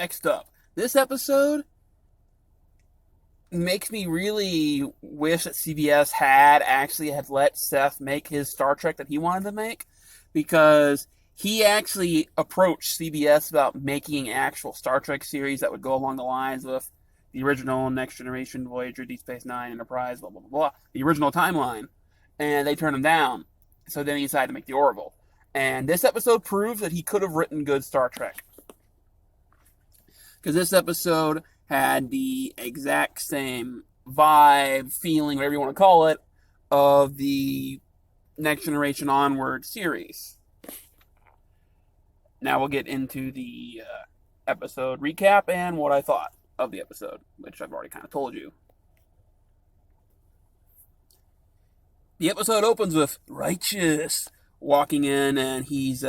Next up, this episode makes me really wish that CBS had let Seth make his Star Trek that he wanted to make, because he actually approached CBS about making an actual Star Trek series that would go along the lines of the original Next Generation, Voyager, Deep Space Nine, Enterprise, blah, blah, blah, blah, the original timeline. And they turned him down. So then he decided to make the Orville. And this episode proves that he could have written good Star Trek. Because this episode had the exact same vibe, feeling, whatever you want to call it, of the Next Generation Onward series. Now we'll get into the episode recap and what I thought of the episode, which I've already kind of told you. The episode opens with Righteous walking in, and he's,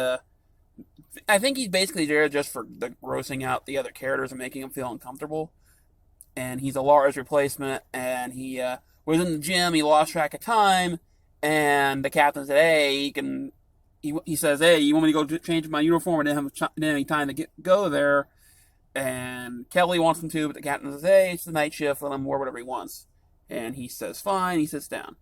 I think he's basically there just for grossing out the other characters and making them feel uncomfortable. And he's a Lara's replacement, and he was in the gym, he lost track of time, and the captain said, hey, he says, hey, you want me to go change my uniform? I didn't have any time to go there. And Kelly wants him to, but the captain says, hey, it's the night shift, let him wear whatever he wants. And he says, fine, he sits down.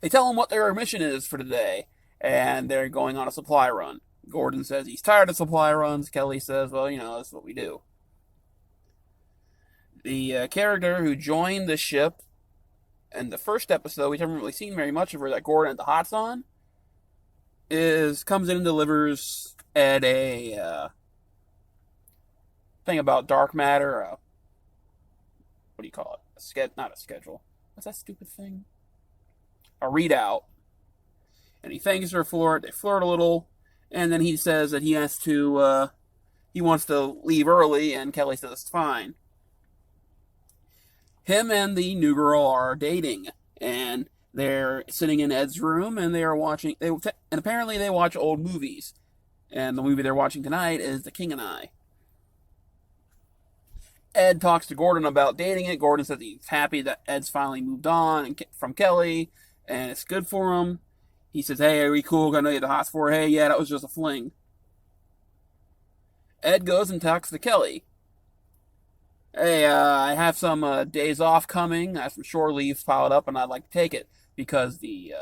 They tell him what their mission is for today, and they're going on a supply run. Gordon says he's tired of supply runs. Kelly says, well, that's what we do. The character who joined the ship in the first episode, we haven't really seen very much of her, that Gordon at the Hots on, comes in and delivers Ed a thing about dark matter. What do you call it? Not a schedule. What's that stupid thing? A readout. And he thanks her for it. They flirt a little, and then he says that he wants to leave early, and Kelly says it's fine. Him and the new girl are dating, and they're sitting in Ed's room, and they are watching. And apparently they watch old movies, and the movie they're watching tonight is The King and I. Ed talks to Gordon about dating it. Gordon says he's happy that Ed's finally moved on from Kelly, and it's good for him. He says, hey, are we cool? I know you had the hots for her. Hey, yeah, that was just a fling. Ed goes and talks to Kelly. Hey, I have some days off coming. I have some shore leave piled up, and I'd like to take it, because the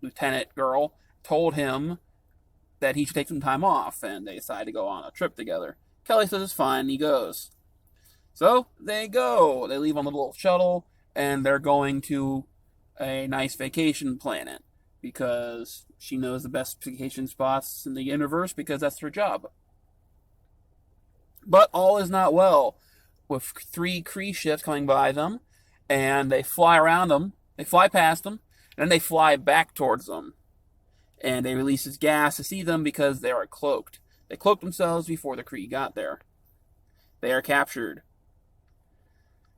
lieutenant girl told him that he should take some time off, and they decide to go on a trip together. Kelly says it's fine, and he goes. So they go. They leave on the little shuttle, and they're going to a nice vacation planet, because she knows the best vacation spots in the universe, because that's her job. But all is not well, with 3 Kree ships coming by them, and they fly around them, they fly past them, and then they fly back towards them. And they release this gas to see them because they are cloaked. They cloaked themselves before the Kree got there. They are captured.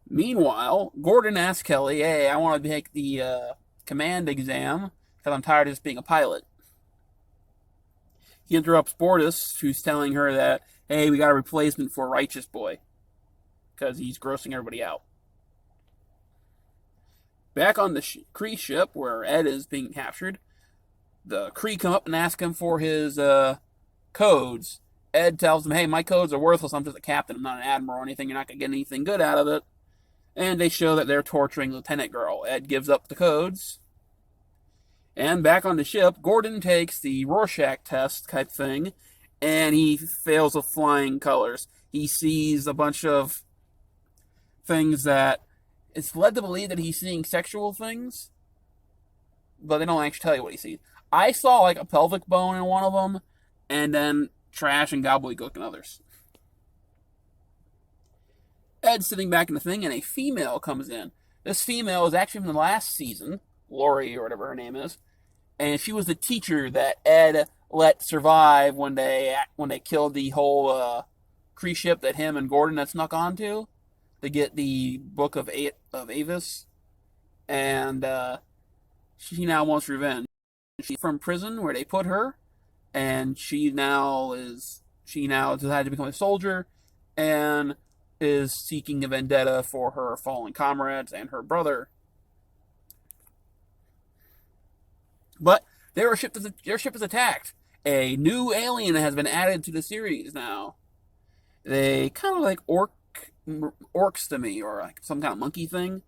Meanwhile, Gordon asks Kelly, hey, I want to take the command exam, because I'm tired of just being a pilot. He interrupts Bortus, who's telling her that, hey, we got a replacement for Righteous Boy, because he's grossing everybody out. Back on the Kree ship, where Ed is being captured, the Kree come up and ask him for his codes. Ed tells them, hey, my codes are worthless, I'm just a captain, I'm not an admiral or anything, you're not going to get anything good out of it. And they show that they're torturing Lieutenant Girl. Ed gives up the codes. And back on the ship, Gordon takes the Rorschach test type thing, and he fails with flying colors. He sees a bunch of things that it's led to believe that he's seeing sexual things, but they don't actually tell you what he sees. I saw like a pelvic bone in one of them, and then trash and gobbledygook in others. Ed's sitting back in the thing, and a female comes in. This female is actually from the last season, Lori or whatever her name is, and she was the teacher that Ed let survive when they killed the whole Kree ship that him and Gordon had snuck onto to get the Book of Avis, and she now wants revenge. She's from prison where they put her, and she now decided to become a soldier, and is seeking a vendetta for her fallen comrades and her brother. But their ship is attacked. A new alien has been added to the series now. They kind of like orcs to me, or like some kind of monkey thing.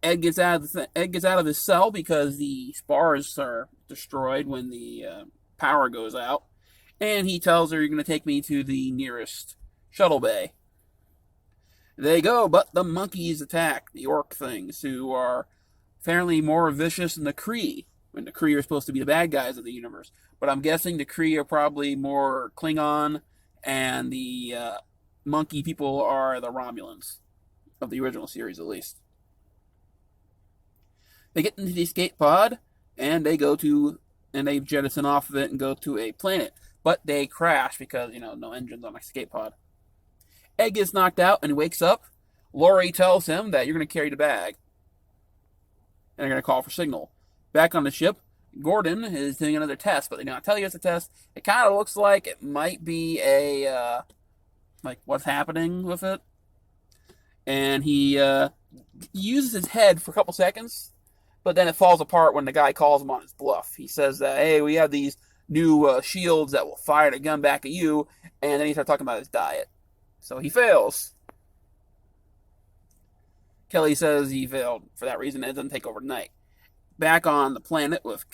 Ed gets out of his cell because the spars are destroyed when the power goes out, and he tells her, "You're going to take me to the nearest shuttle bay." They go, but the monkeys attack the orc things, who are apparently more vicious than the Kree, when the Kree are supposed to be the bad guys of the universe. But I'm guessing the Kree are probably more Klingon, and the monkey people are the Romulans, of the original series at least. They get into the escape pod, and they jettison off of it and go to a planet. But they crash because, no engines on the escape pod. Ed gets knocked out and wakes up. Laurie tells him that you're going to carry the bag. And they're going to call for signal. Back on the ship, Gordon is doing another test, but they don't tell you it's a test. It kind of looks like it might be what's happening with it. And he uses his head for a couple seconds, but then it falls apart when the guy calls him on his bluff. He says that, hey, we have these new shields that will fire the gun back at you, and then he starts talking about his diet. So he fails. Kelly says he failed for that reason, and it doesn't take overnight. Back on the planet with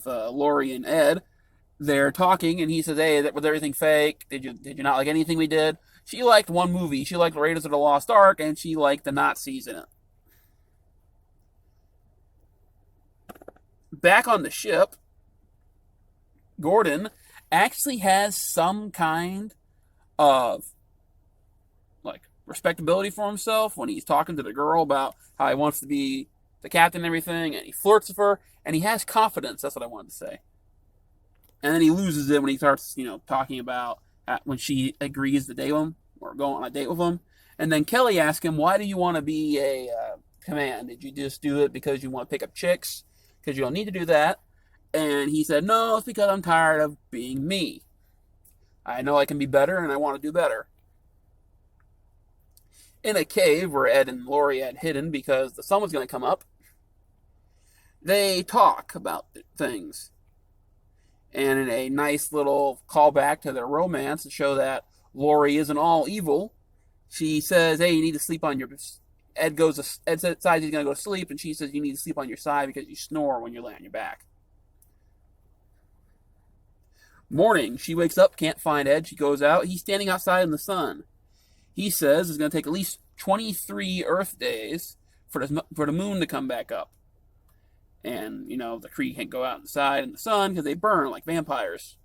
Laurie and Ed, they're talking, and he says, "Hey, was everything fake? Did you not like anything we did?" She liked one movie. She liked Raiders of the Lost Ark, and she liked the Nazis in it. Back on the ship, Gordon actually has some kind of respectability for himself when he's talking to the girl about how he wants to be the captain and everything, and he flirts with her, and he has confidence. That's what I wanted to say. And then he loses it when he starts, talking about when she agrees to date him or go on a date with him. And then Kelly asks him, "Why do you want to be a command? Did you just do it because you want to pick up chicks? Because you don't need to do that." And he said, "No, it's because I'm tired of being me. I know I can be better, and I want to do better." In a cave where Ed and Laurie had hidden because the sun was going to come up, they talk about things. And in a nice little callback to their romance to show that Laurie isn't all evil, she says, "Hey, you need to sleep on your..." Ed decides he's going to go to sleep, and she says, "You need to sleep on your side because you snore when you lay on your back." Morning, she wakes up, can't find Ed. She goes out. He's standing outside in the sun. He says it's going to take at least 23 Earth days for the moon to come back up. And, the Kree can't go outside in the sun because they burn like vampires.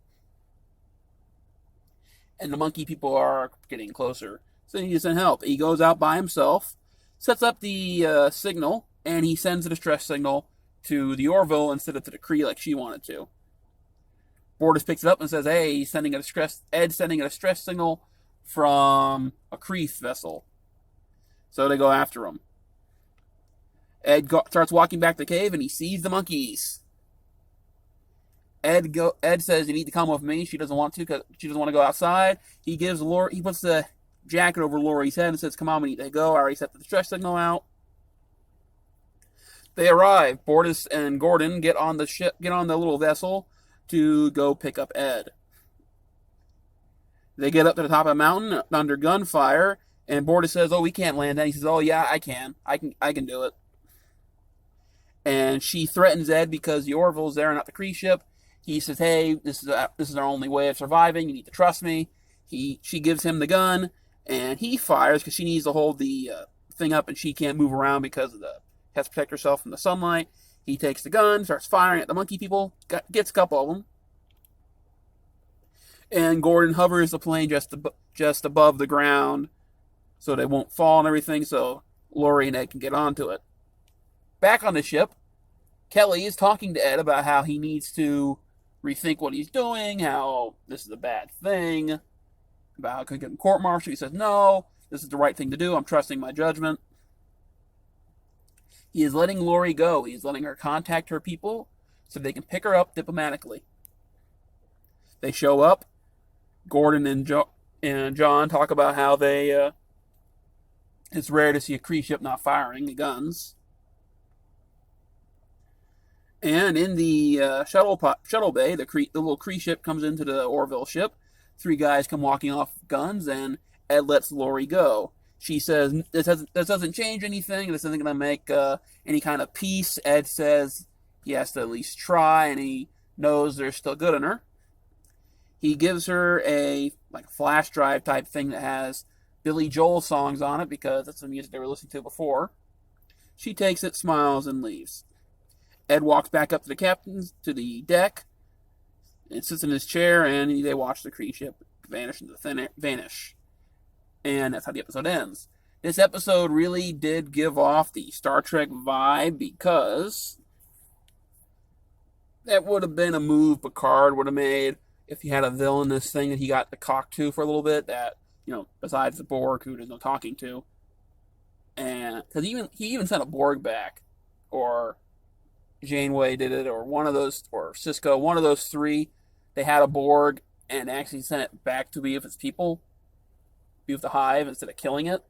And the monkey people are getting closer. So he needs some help. He goes out by himself, sets up the signal, and he sends a distress signal to the Orville instead of to the Kree like she wanted to. Bortus picks it up and says, "Hey, Ed's sending a distress signal from a Kree vessel." So they go after him. Ed starts walking back to the cave, and he sees the monkeys. Ed says, "You need to come with me." She doesn't want to because she doesn't want to go outside. He puts the jacket over Laurie's head and says, "Come on, we need to go. I already set the distress signal out." They arrive. Bortus and Gordon get on the little vessel to go pick up Ed. They get up to the top of the mountain under gunfire, and Bortus says, "Oh, we can't land that." He says, "Oh yeah, I can. I can do it." And she threatens Ed because the Orville's there and not the Kree ship. He says, "Hey, this is our only way of surviving. You need to trust me." She gives him the gun, and he fires because she needs to hold the thing up, and she can't move around because has to protect herself from the sunlight. He takes the gun, starts firing at the monkey people, gets a couple of them. And Gordon hovers the plane just above the ground so they won't fall and everything, so Laurie and Ed can get onto it. Back on the ship, Kelly is talking to Ed about how he needs to rethink what he's doing, how this is a bad thing, about how he could get him court-martialed. He says, "No, this is the right thing to do. I'm trusting my judgment." He is letting Laurie go. He's letting her contact her people so they can pick her up diplomatically. They show up. Gordon and John talk about how it's rare to see a Kree ship not firing the guns. And in the shuttle bay, the little Kree ship comes into the Orville ship. three guys come walking off guns, and Ed lets Lori go. She says, this doesn't change anything. This isn't going to make any kind of peace. Ed says he has to at least try, and he knows there's still good in her. He gives her a flash drive type thing that has Billy Joel songs on it because that's the music they were listening to before. She takes it, smiles, and leaves. Ed walks back up to the deck, and sits in his chair, and they watch the Kree ship vanish into vanish. And that's how the episode ends. This episode really did give off the Star Trek vibe because that would have been a move Picard would have made if he had a villainous thing that he got to talk to for a little bit that, besides the Borg, who there's no talking to. And because he even sent a Borg back, or Janeway did it, or one of those, or Cisco, one of those three, they had a Borg and actually sent it back to be with its people, be with the Hive instead of killing it.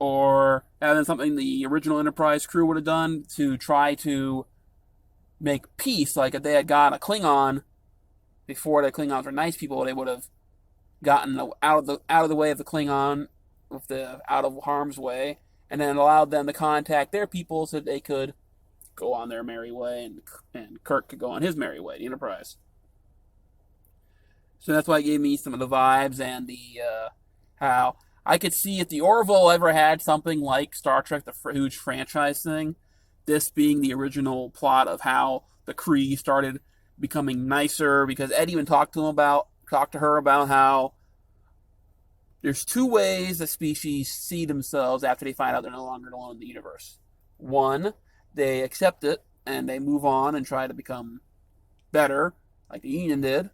Or having something the original Enterprise crew would have done to try to make peace, like if they had got a Klingon before the Klingons were nice people, they would have gotten out of the way of the Klingon, out of harm's way, and then allowed them to contact their people so that they could go on their merry way, and Kirk could go on his merry way, the Enterprise. So that's why it gave me some of the vibes, and the how I could see if the Orville ever had something like Star Trek, the huge franchise thing, this being the original plot of how the Kree started becoming nicer, because Ed even talked to her about how there's two ways the species see themselves after they find out they're no longer alone in the universe. One, they accept it and they move on and try to become better, like the Union did.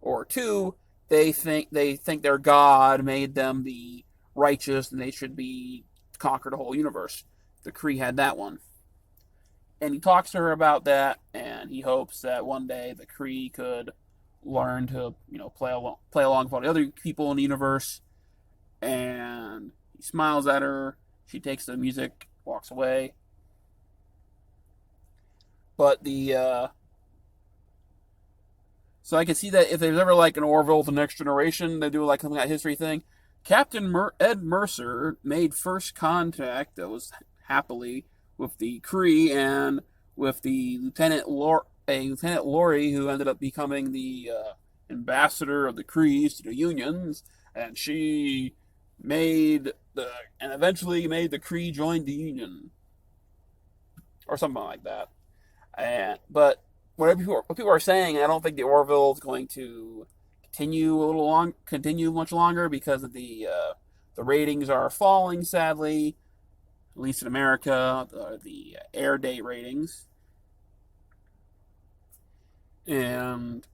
Or two, they think their God made them be righteous and they should be conquer the whole universe. The Kree had that one. And he talks to her about that, and he hopes that one day the Kree could learn to, play along with all the other people in the universe. And he smiles at her. She takes the music, walks away. But so I can see that if there's ever an Orville, the Next Generation, they do something like history thing. Captain Ed Mercer made first contact that was happily with the Kree and with the Lieutenant Lori, who ended up becoming the ambassador of the Krees to the Unions, and she eventually made the Kree join the Union, or something like that. But what people are saying, I don't think the Orville is going to continue much longer because of the ratings are falling, sadly. At least in America, the air date ratings. And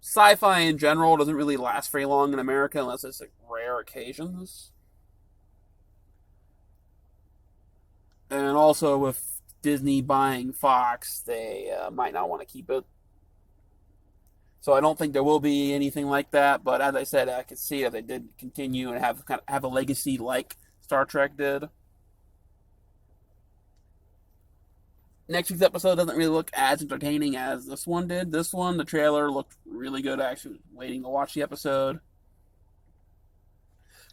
sci-fi in general doesn't really last very long in America unless it's rare occasions. And also with Disney buying Fox, they might not want to keep it. So I don't think there will be anything like that. But as I said, I could see if they did continue and have a legacy like Star Trek did. Next week's episode doesn't really look as entertaining as this one did. This one, the trailer looked really good. I actually was waiting to watch the episode.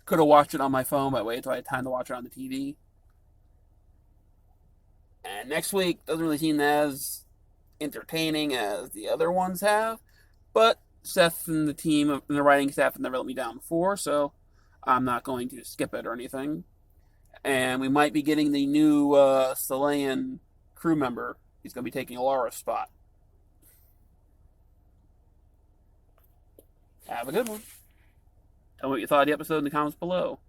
Could have watched it on my phone, but I waited until I had time to watch it on the TV. And next week doesn't really seem as entertaining as the other ones have. But Seth and the team and the writing staff have never let me down before, so I'm not going to skip it or anything. And we might be getting the new Chilean crew member. He's going to be taking Laura's spot. Have a good one. Tell me what you thought of the episode in the comments below.